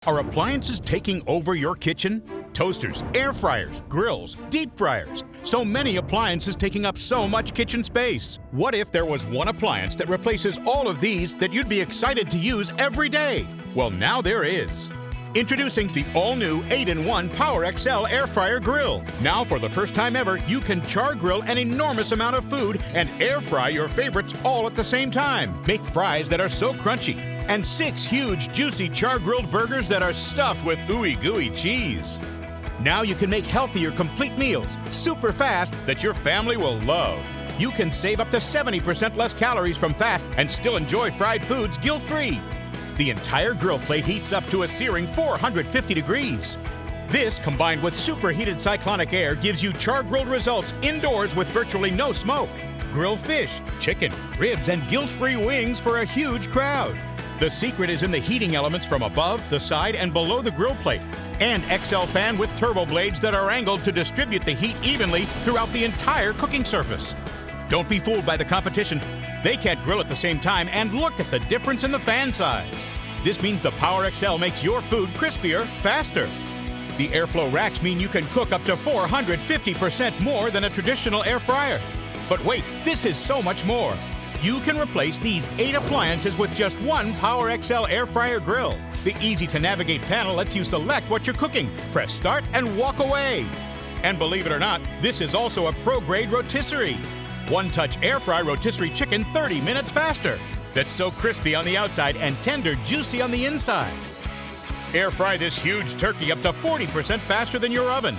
Are appliances taking over your kitchen? Toasters, air fryers, grills, deep fryers. So many appliances taking up so much kitchen space. What if there was one appliance that replaces all of these that you'd be excited to use every day? Well, now there is. Introducing the all-new 8-in-1 PowerXL Air Fryer Grill. Now, for the first time ever, you can char grill an enormous amount of food and air fry your favorites all at the same time. Make fries that are so crunchy, and 6 huge, juicy char-grilled burgers that are stuffed with ooey-gooey cheese. Now you can make healthier, complete meals, super fast, that your family will love. You can save up to 70% less calories from fat and still enjoy fried foods guilt-free. The entire grill plate heats up to a searing 450 degrees. This, combined with superheated cyclonic air, gives you char-grilled results indoors with virtually no smoke. Grill fish, chicken, ribs, and guilt-free wings for a huge crowd. The secret is in the heating elements from above, the side, and below the grill plate. And XL fan with turbo blades that are angled to distribute the heat evenly throughout the entire cooking surface. Don't be fooled by the competition. They can't grill at the same time, and look at the difference in the fan size. This means the PowerXL makes your food crispier faster. The airflow racks mean you can cook up to 450% more than a traditional air fryer. But wait, this is so much more. You can replace these 8 appliances with just one PowerXL Air Fryer Grill. The easy-to-navigate panel lets you select what you're cooking, press start, and walk away. And believe it or not, this is also a pro-grade rotisserie. One-touch air fry rotisserie chicken 30 minutes faster. That's so crispy on the outside and tender, juicy on the inside. Air fry this huge turkey up to 40% faster than your oven.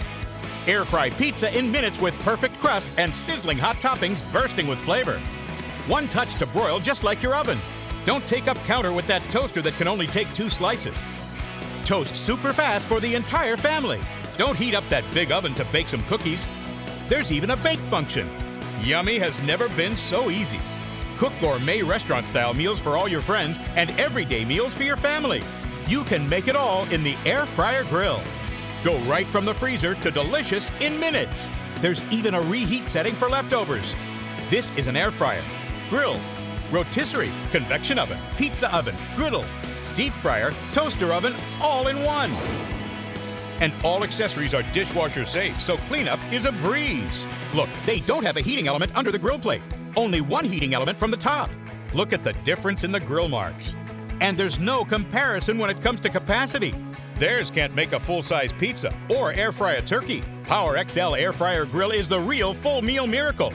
Air fry pizza in minutes with perfect crust and sizzling hot toppings bursting with flavor. One touch to broil just like your oven. Don't take up counter with that toaster that can only take 2 slices. Toast super fast for the entire family. Don't heat up that big oven to bake some cookies. There's even a bake function. Yummy has never been so easy. Cook gourmet restaurant-style meals for all your friends and everyday meals for your family. You can make it all in the Air Fryer Grill. Go right from the freezer to delicious in minutes. There's even a reheat setting for leftovers. This is an air fryer, grill, rotisserie, convection oven, pizza oven, griddle, deep fryer, toaster oven, all in one. And all accessories are dishwasher safe, so cleanup is a breeze. Look, they don't have a heating element under the grill plate. Only one heating element from the top. Look at the difference in the grill marks. And there's no comparison when it comes to capacity. Theirs can't make a full-size pizza or air fry a turkey. PowerXL Air Fryer Grill is the real full meal miracle.